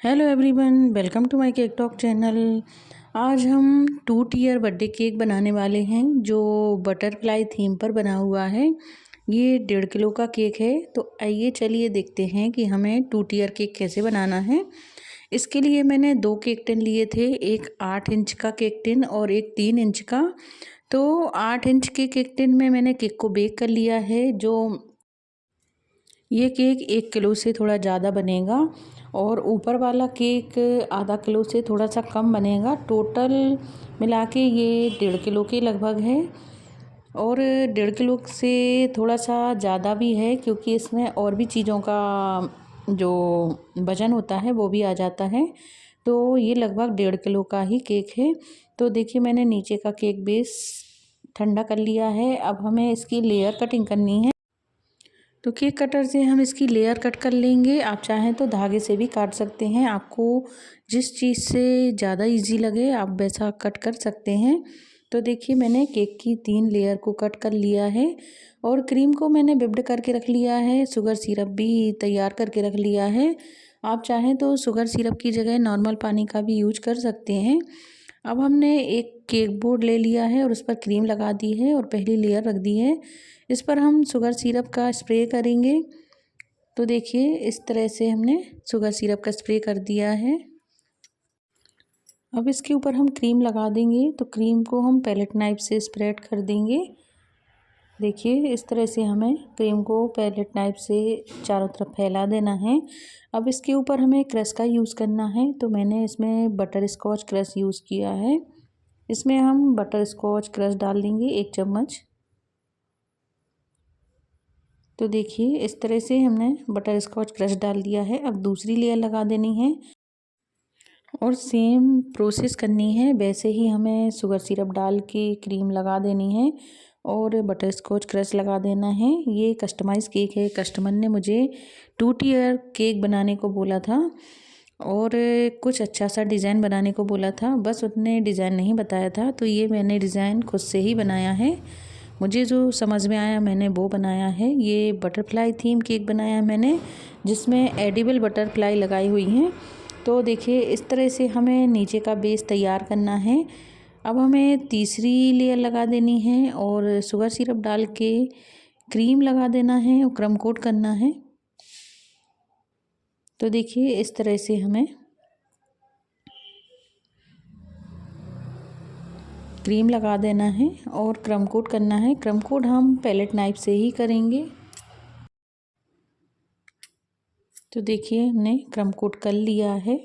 Hello everyone, welcome to my cake talk channel. आज हम 2 tier birthday cake बनाने वाले हैं जो बटरफ्लाई थीम पर बना हुआ है। ये 1.5 किलो का केक है। तो आइए चलिए देखते हैं कि हमें 2 टियर केक कैसे बनाना है। इसके लिए मैंने 2 केक टिन लिए थे, एक 8 इंच का केक टिन और एक 3 इंच का। तो 8 इंच के केक टिन में मैंने केक को बेक कर लिया है। जो ये केक 1 किलो से थोड़ा ज़्यादा बनेगा और ऊपर वाला केक आधा किलो से थोड़ा सा कम बनेगा। टोटल मिला के ये 1.5 किलो के लगभग है और 1.5 किलो से थोड़ा सा ज़्यादा भी है, क्योंकि इसमें और भी चीज़ों का जो वज़न होता है वो भी आ जाता है। तो ये लगभग 1.5 किलो का ही केक है। तो देखिए, मैंने नीचे का केक बेस ठंडा कर लिया है। अब हमें इसकी लेयर कटिंग करनी है। तो केक कटर से हम इसकी लेयर कट कर लेंगे। आप चाहें तो धागे से भी काट सकते हैं। आपको जिस चीज़ से ज़्यादा इजी लगे आप वैसा कट कर सकते हैं। तो देखिए, मैंने केक की 3 लेयर को कट कर लिया है और क्रीम को मैंने व्हिप्ड करके रख लिया है। शुगर सिरप भी तैयार करके रख लिया है। आप चाहें तो शुगर सिरप की जगह नॉर्मल पानी का भी यूज कर सकते हैं। अब हमने एक केक बोर्ड ले लिया है और उस पर क्रीम लगा दी है और पहली लेयर रख दी है। इस पर हम शुगर सिरप का स्प्रे करेंगे। तो देखिए, इस तरह से हमने शुगर सिरप का स्प्रे कर दिया है। अब इसके ऊपर हम क्रीम लगा देंगे। तो क्रीम को हम पैलेट नाइफ से स्प्रेड कर देंगे। देखिए, इस तरह से हमें क्रीम को पैलेट नाइफ से चारों तरफ फैला देना है। अब इसके ऊपर हमें क्रश का यूज़ करना है। तो मैंने इसमें बटर स्कॉच क्रश यूज़ किया है। इसमें हम बटर स्कॉच क्रश डाल देंगे 1 चम्मच। तो देखिए, इस तरह से हमने बटर स्कॉच क्रश डाल दिया है। अब दूसरी लेयर लगा देनी है और सेम प्रोसेस करनी है। वैसे ही हमें शुगर सिरप डाल के क्रीम लगा देनी है और बटर स्कॉच क्रश लगा देना है। ये कस्टमाइज़ केक है। कस्टमर ने मुझे 2 टियर केक बनाने को बोला था और कुछ अच्छा सा डिज़ाइन बनाने को बोला था। बस उसने डिज़ाइन नहीं बताया था, तो ये मैंने डिज़ाइन खुद से ही बनाया है। मुझे जो समझ में आया मैंने वो बनाया है। ये बटरफ्लाई थीम केक बनाया है मैंने, जिसमें एडिबल बटरफ्लाई लगाई हुई हैं। तो देखिए, इस तरह से हमें नीचे का बेस तैयार करना है। अब हमें तीसरी लेयर लगा देनी है और शुगर सिरप डाल के क्रीम लगा देना है और क्रम कोट करना है। तो देखिए, इस तरह से हमें क्रीम लगा देना है और क्रम कोट करना है। क्रम कोट हम पैलेट नाइफ से ही करेंगे। तो देखिए, हमने क्रम कोट कर लिया है।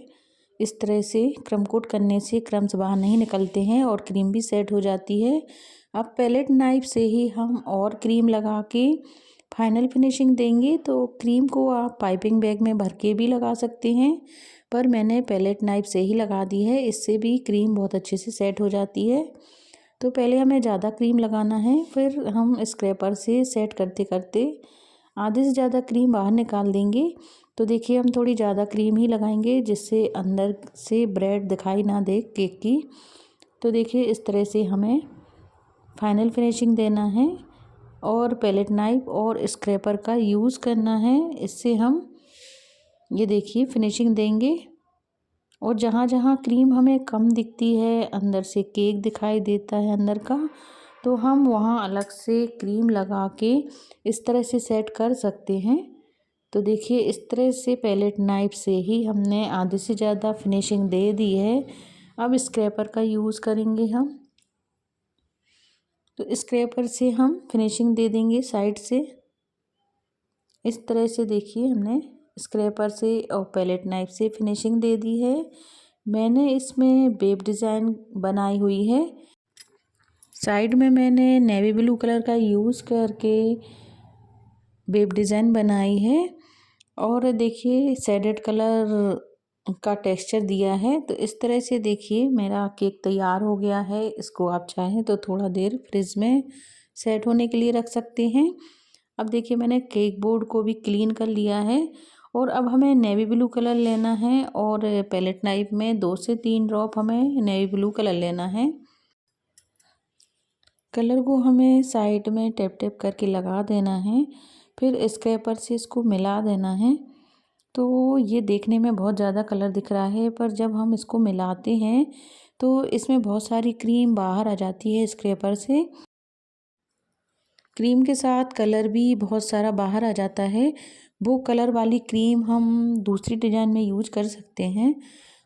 इस तरह से क्रम कोट करने से क्रम्स बाहर नहीं निकलते हैं और क्रीम भी सेट हो जाती है। अब पैलेट नाइफ से ही हम और क्रीम लगा के फाइनल फिनिशिंग देंगे। तो क्रीम को आप पाइपिंग बैग में भर के भी लगा सकते हैं, पर मैंने पैलेट नाइफ से ही लगा दी है। इससे भी क्रीम बहुत अच्छे से सेट हो जाती है। तो पहले हमें ज़्यादा क्रीम लगाना है, फिर हम स्क्रैपर से सेट करते करते आधे से ज़्यादा क्रीम बाहर निकाल देंगे। तो देखिए, हम थोड़ी ज़्यादा क्रीम ही लगाएंगे जिससे अंदर से ब्रेड दिखाई ना दे केक की। तो देखिए, इस तरह से हमें फाइनल फिनिशिंग देना है और पैलेट नाइफ और स्क्रैपर का यूज़ करना है। इससे हम ये देखिए फिनिशिंग देंगे। और जहाँ जहाँ क्रीम हमें कम दिखती है, अंदर से केक दिखाई देता है अंदर का, तो हम वहाँ अलग से क्रीम लगा के इस तरह से सेट कर सकते हैं। तो देखिए, इस तरह से पैलेट नाइफ से ही हमने आधे से ज़्यादा फिनिशिंग दे दी है। अब स्क्रैपर का यूज़ करेंगे हम। तो स्क्रैपर से हम फिनिशिंग दे देंगे साइड से। इस तरह से देखिए, हमने स्क्रैपर से और पैलेट नाइफ से फिनिशिंग दे दी है। मैंने इसमें वेव डिज़ाइन बनाई हुई है। साइड में मैंने नेवी ब्लू कलर का यूज़ करके वेव डिज़ाइन बनाई है और देखिए शेडेड कलर का टेक्सचर दिया है। तो इस तरह से देखिए, मेरा केक तैयार हो गया है। इसको आप चाहें तो थोड़ा देर फ्रिज में सेट होने के लिए रख सकते हैं। अब देखिए, मैंने केक बोर्ड को भी क्लीन कर लिया है और अब हमें नेवी ब्लू कलर लेना है और पैलेट नाइफ में 2 से 3 ड्रॉप हमें नेवी ब्लू कलर लेना है। कलर को हमें साइड में टैप टैप करके लगा देना है, फिर स्क्रैपर से इसको मिला देना है। तो ये देखने में बहुत ज़्यादा कलर दिख रहा है, पर जब हम इसको मिलाते हैं तो इसमें बहुत सारी क्रीम बाहर आ जाती है स्क्रैपर से। क्रीम के साथ कलर भी बहुत सारा बाहर आ जाता है। वो कलर वाली क्रीम हम दूसरी डिज़ाइन में यूज कर सकते हैं।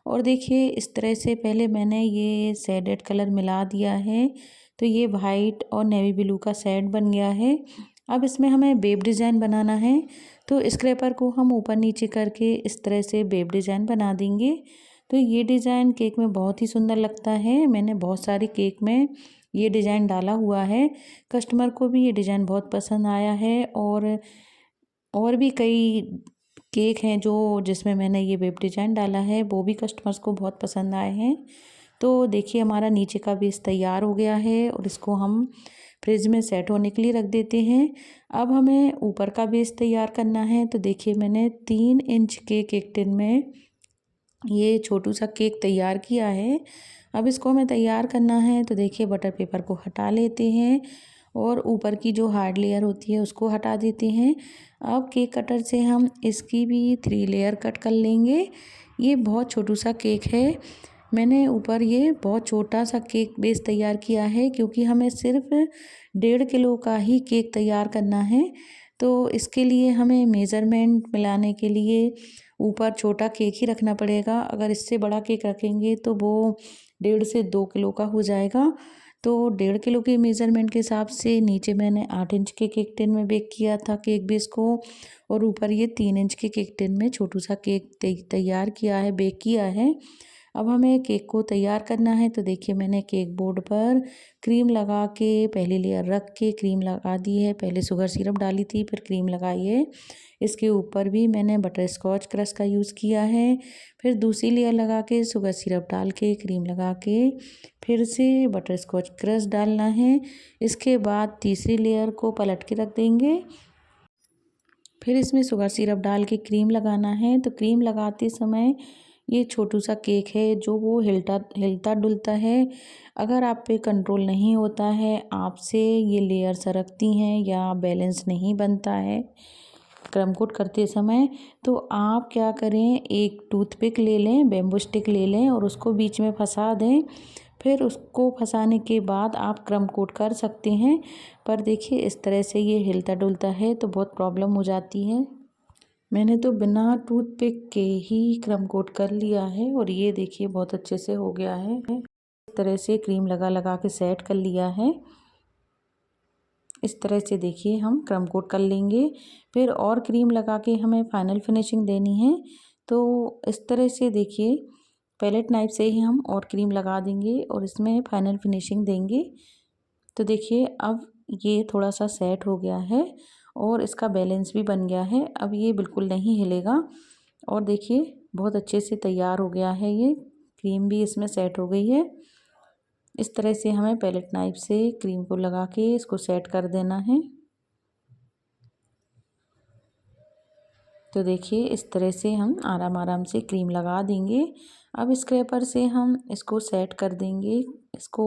और देखिए इस तरह से पहले मैंने ये शेडेड कलर मिला दिया है, तो ये वाइट और नेवी ब्लू का सेट बन गया है। अब इसमें हमें वेव डिज़ाइन बनाना है, तो स्क्रैपर को हम ऊपर नीचे करके इस तरह से वेव डिज़ाइन बना देंगे। तो ये डिज़ाइन केक में बहुत ही सुंदर लगता है। मैंने बहुत सारी केक में ये डिज़ाइन डाला हुआ है। कस्टमर को भी ये डिज़ाइन बहुत पसंद आया है। और भी कई केक हैं जो जिसमें मैंने ये वेब डिज़ाइन डाला है, वो भी कस्टमर्स को बहुत पसंद आए हैं। तो देखिए हमारा नीचे का बेस तैयार हो गया है और इसको हम फ्रिज में सेट होने के लिए रख देते हैं। अब हमें ऊपर का बेस तैयार करना है। तो देखिए मैंने 3 इंच के केक टिन में ये छोटू सा केक तैयार किया है। अब इसको हमें तैयार करना है। तो देखिए बटर पेपर को हटा लेते हैं और ऊपर की जो हार्ड लेयर होती है उसको हटा देते हैं। अब केक कटर से हम इसकी भी 3 लेयर कट कर लेंगे। ये बहुत छोटू सा केक है। मैंने ऊपर ये बहुत छोटा सा केक बेस तैयार किया है, क्योंकि हमें सिर्फ 1.5 किलो का ही केक तैयार करना है। तो इसके लिए हमें मेज़रमेंट मिलाने के लिए ऊपर छोटा केक ही रखना पड़ेगा। अगर इससे बड़ा केक रखेंगे तो वो 1.5 से 2 किलो का हो जाएगा। तो 1.5 किलो के मेज़रमेंट के हिसाब से नीचे मैंने 8 इंच के केक टिन में बेक किया था केक बेस को, और ऊपर ये 3 इंच के केक टिन में छोटू सा केक तैयार किया है, बेक किया है। अब हमें केक को तैयार करना है। तो देखिए मैंने केक बोर्ड पर क्रीम लगा के पहली लेयर रख के क्रीम लगा दी है। पहले शुगर सिरप डाली थी, फिर क्रीम लगाई है। इसके ऊपर भी मैंने बटर स्कॉच क्रश का यूज़ किया है। फिर दूसरी लेयर लगा के शुगर सिरप डाल के क्रीम लगा के फिर से बटर स्कॉच क्रश डालना है। इसके बाद तीसरी लेयर को पलट के रख देंगे। फिर इसमें शुगर सिरप डाल के क्रीम लगाना है। तो क्रीम लगाते समय ये छोटू सा केक है जो वो हिलता डुलता है। अगर आप पे कंट्रोल नहीं होता है, आपसे ये लेयर सरकती हैं या बैलेंस नहीं बनता है क्रम कोट करते समय, तो आप क्या करें, एक टूथपिक ले लें, बैम्बू स्टिक ले लें और उसको बीच में फंसा दें। फिर उसको फंसाने के बाद आप क्रम कोट कर सकते हैं। पर देखिए इस तरह से ये हिलता डुलता है तो बहुत प्रॉब्लम हो जाती है। मैंने तो बिना टूथपिक के ही क्रम कोट कर लिया है और ये देखिए बहुत अच्छे से हो गया है। इस तरह से क्रीम लगा लगा के सेट कर लिया है। इस तरह से देखिए हम क्रम कोट कर लेंगे। फिर और क्रीम लगा के हमें फाइनल फिनिशिंग देनी है। तो इस तरह से देखिए पैलेट नाइफ से ही हम और क्रीम लगा देंगे और इसमें फाइनल फिनिशिंग देंगे। तो देखिए अब ये थोड़ा सा सेट हो गया है और इसका बैलेंस भी बन गया है। अब ये बिल्कुल नहीं हिलेगा और देखिए बहुत अच्छे से तैयार हो गया है। ये क्रीम भी इसमें सेट हो गई है। इस तरह से हमें पैलेट नाइफ से क्रीम को लगा के इसको सेट कर देना है। तो देखिए इस तरह से हम आराम आराम से क्रीम लगा देंगे। अब स्क्रैपर से हम इसको सेट कर देंगे। इसको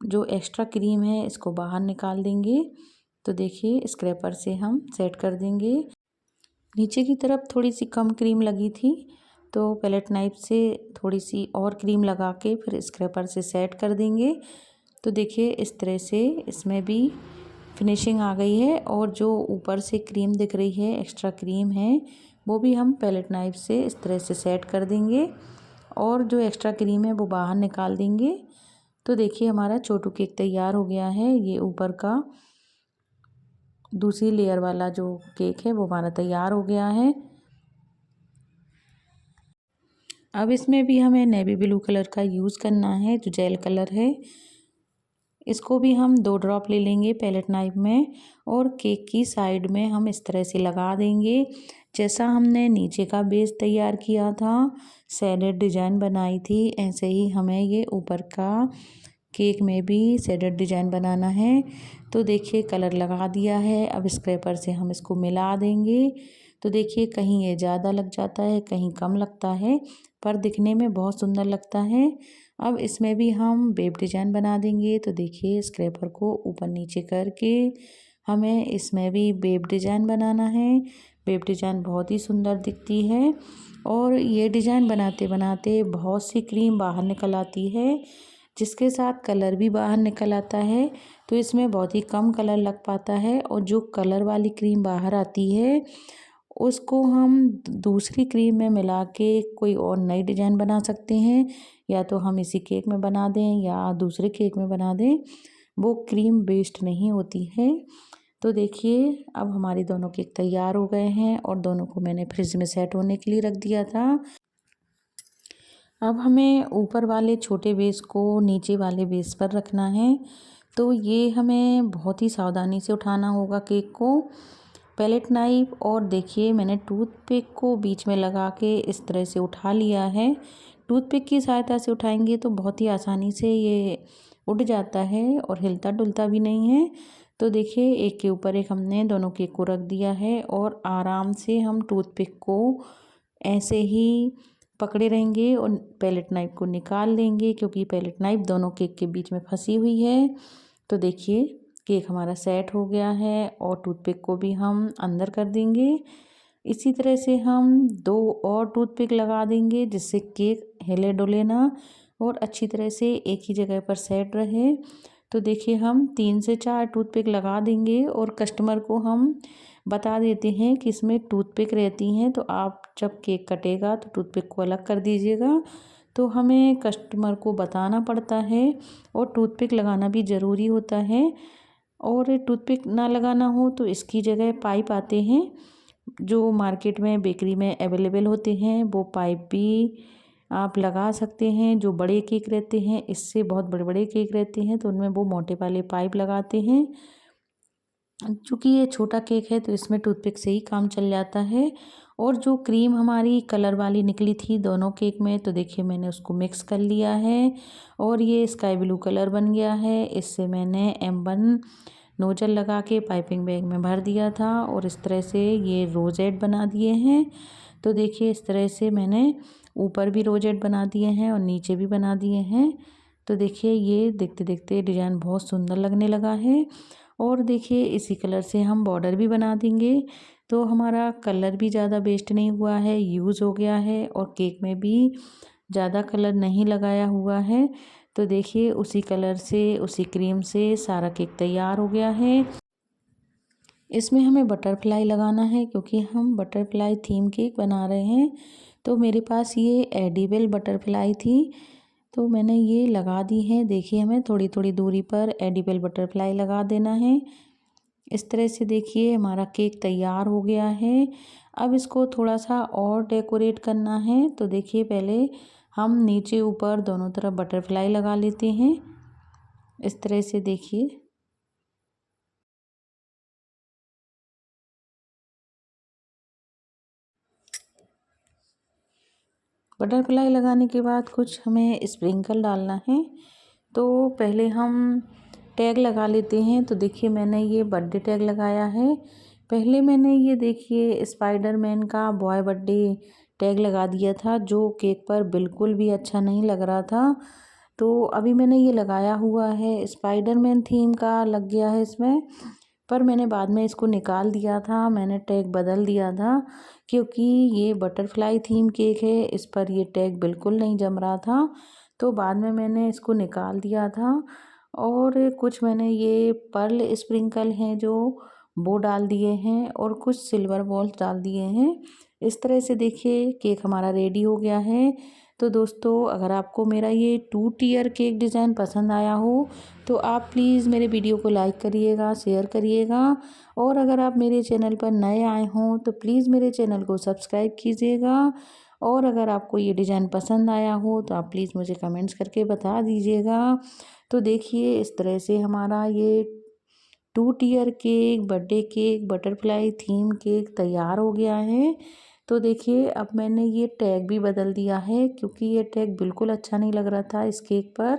जो एक्स्ट्रा क्रीम है इसको बाहर निकाल देंगे। तो देखिए स्क्रैपर से हम सेट कर देंगे। नीचे की तरफ थोड़ी सी कम क्रीम लगी थी, तो पैलेट नाइफ से थोड़ी सी और क्रीम लगा के फिर स्क्रैपर से सेट कर देंगे। तो देखिए इस तरह से इसमें भी फिनिशिंग आ गई है और जो ऊपर से क्रीम दिख रही है, एक्स्ट्रा क्रीम है, वो भी हम पैलेट नाइफ से इस तरह से सेट कर देंगे और जो एक्स्ट्रा क्रीम है वो बाहर निकाल देंगे। तो देखिए हमारा छोटू केक तैयार हो गया है। ये ऊपर का दूसरी लेयर वाला जो केक है वो हमारा तैयार हो गया है। अब इसमें भी हमें नेवी ब्लू कलर का यूज़ करना है, जो जेल कलर है। इसको भी हम 2 ड्रॉप ले लेंगे पैलेट नाइफ में और केक की साइड में हम इस तरह से लगा देंगे। जैसा हमने नीचे का बेस तैयार किया था, शेडेड डिज़ाइन बनाई थी, ऐसे ही हमें ये ऊपर का केक में भी शेडेड डिज़ाइन बनाना है। तो देखिए कलर लगा दिया है। अब स्क्रैपर से हम इसको मिला देंगे। तो देखिए कहीं ये ज़्यादा लग जाता है, कहीं कम लगता है, पर दिखने में बहुत सुंदर लगता है। अब इसमें भी हम वेव डिज़ाइन बना देंगे। तो देखिए स्क्रैपर को ऊपर नीचे करके हमें इसमें भी वेव डिज़ाइन बनाना है। वेब डिज़ाइन बहुत ही सुंदर दिखती है। और ये डिज़ाइन बनाते बनाते बहुत सी क्रीम बाहर निकल आती है, जिसके साथ कलर भी बाहर निकल आता है। तो इसमें बहुत ही कम कलर लग पाता है और जो कलर वाली क्रीम बाहर आती है उसको हम दूसरी क्रीम में मिला के कोई और नई डिज़ाइन बना सकते हैं, या तो हम इसी केक में बना दें या दूसरे केक में बना दें, वो क्रीम वेस्ट नहीं होती है। तो देखिए अब हमारे दोनों केक तैयार हो गए हैं और दोनों को मैंने फ्रिज में सेट होने के लिए रख दिया था। अब हमें ऊपर वाले छोटे बेस को नीचे वाले बेस पर रखना है। तो ये हमें बहुत ही सावधानी से उठाना होगा केक को। पैलेट नाइफ और देखिए मैंने टूथपिक को बीच में लगा के इस तरह से उठा लिया है। टूथपिक की सहायता से उठाएंगे तो बहुत ही आसानी से ये उठ जाता है और हिलता डुलता भी नहीं है। तो देखिए एक के ऊपर एक हमने दोनों केक को रख दिया है और आराम से हम टूथपिक को ऐसे ही पकड़े रहेंगे और पैलेट नाइफ को निकाल लेंगे, क्योंकि पैलेट नाइफ दोनों केक के बीच में फंसी हुई है। तो देखिए केक हमारा सेट हो गया है और टूथपिक को भी हम अंदर कर देंगे। इसी तरह से हम 2 और टूथपिक लगा देंगे, जिससे केक हिले डुले ना और अच्छी तरह से एक ही जगह पर सेट रहे। तो देखिए हम 3 से 4 टूथपिक लगा देंगे और कस्टमर को हम बता देते हैं कि इसमें टूथपिक रहती हैं, तो आप जब केक कटेगा तो टूथपिक को अलग कर दीजिएगा। तो हमें कस्टमर को बताना पड़ता है और टूथपिक लगाना भी ज़रूरी होता है। और टूथपिक ना लगाना हो तो इसकी जगह पाइप आते हैं, जो मार्केट में बेकरी में अवेलेबल होते हैं, वो पाइप भी आप लगा सकते हैं। जो बड़े केक रहते हैं, इससे बहुत बड़े बड़े केक रहते हैं तो उनमें वो मोटे वाले पाइप लगाते हैं। चूँकि ये छोटा केक है तो इसमें टूथपिक से ही काम चल जाता है। और जो क्रीम हमारी कलर वाली निकली थी दोनों केक में, तो देखिए मैंने उसको मिक्स कर लिया है और ये स्काई ब्लू कलर बन गया है। इससे मैंने M1 नोजल लगा के पाइपिंग बैग में भर दिया था और इस तरह से ये रोजेट बना दिए हैं। तो देखिए इस तरह से मैंने ऊपर भी रोजेट बना दिए हैं और नीचे भी बना दिए हैं। तो देखिए ये देखते देखते डिज़ाइन बहुत सुंदर लगने लगा है। और देखिए इसी कलर से हम बॉर्डर भी बना देंगे, तो हमारा कलर भी ज़्यादा वेस्ट नहीं हुआ है, यूज़ हो गया है और केक में भी ज़्यादा कलर नहीं लगाया हुआ है। तो देखिए उसी कलर से उसी क्रीम से सारा केक तैयार हो गया है। इसमें हमें बटरफ्लाई लगाना है, क्योंकि हम बटरफ्लाई थीम केक बना रहे हैं। तो मेरे पास ये एडिबल बटरफ्लाई थी, तो मैंने ये लगा दी है। देखिए हमें थोड़ी थोड़ी दूरी पर एडिबल बटरफ्लाई लगा देना है। इस तरह से देखिए हमारा केक तैयार हो गया है। अब इसको थोड़ा सा और डेकोरेट करना है। तो देखिए पहले हम नीचे ऊपर दोनों तरफ बटरफ्लाई लगा लेते हैं। इस तरह से देखिए बटरफ्लाई लगाने के बाद कुछ हमें स्प्रिंकल डालना है। तो पहले हम टैग लगा लेते हैं। तो देखिए मैंने ये बर्थडे टैग लगाया है। पहले मैंने ये देखिए स्पाइडरमैन का बॉय बर्थडे टैग लगा दिया था, जो केक पर बिल्कुल भी अच्छा नहीं लग रहा था। तो अभी मैंने ये लगाया हुआ है, स्पाइडरमैन थीम का लग गया है इसमें। पर मैंने बाद में इसको निकाल दिया था, मैंने टैग बदल दिया था, क्योंकि ये बटरफ्लाई थीम केक है, इस पर ये टैग बिल्कुल नहीं जम रहा था। तो बाद में मैंने इसको निकाल दिया था। और कुछ मैंने ये पर्ल स्प्रिंकल हैं जो वो डाल दिए हैं और कुछ सिल्वर बॉल्स डाल दिए हैं। इस तरह से देखिए केक हमारा रेडी हो गया है। तो दोस्तों अगर आपको मेरा ये 2 टियर केक डिज़ाइन पसंद आया हो तो आप प्लीज़ मेरे वीडियो को लाइक करिएगा, शेयर करिएगा। और अगर आप मेरे चैनल पर नए आए हों तो प्लीज़ मेरे चैनल को सब्सक्राइब कीजिएगा। और अगर आपको ये डिज़ाइन पसंद आया हो तो आप प्लीज़ मुझे कमेंट्स करके बता दीजिएगा। तो देखिए इस तरह से हमारा ये 2 tier cake, birthday cake, butterfly theme cake तैयार हो गया है। तो देखिए अब मैंने ये टैग भी बदल दिया है, क्योंकि ये टैग बिल्कुल अच्छा नहीं लग रहा था इस केक पर।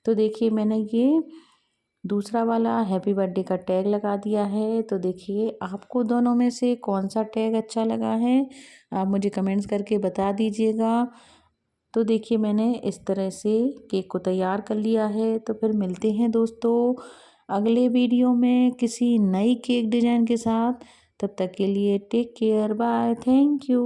तो देखिए मैंने ये दूसरा वाला हैप्पी बर्थडे का टैग लगा दिया है। तो देखिए आपको दोनों में से कौन सा टैग अच्छा लगा है, आप मुझे कमेंट्स करके बता दीजिएगा। तो देखिए मैंने इस तरह से केक को तैयार कर लिया है। तो फिर मिलते हैं दोस्तों अगले वीडियो में किसी नई केक डिज़ाइन के साथ। तब तक के लिए take care, bye, thank you.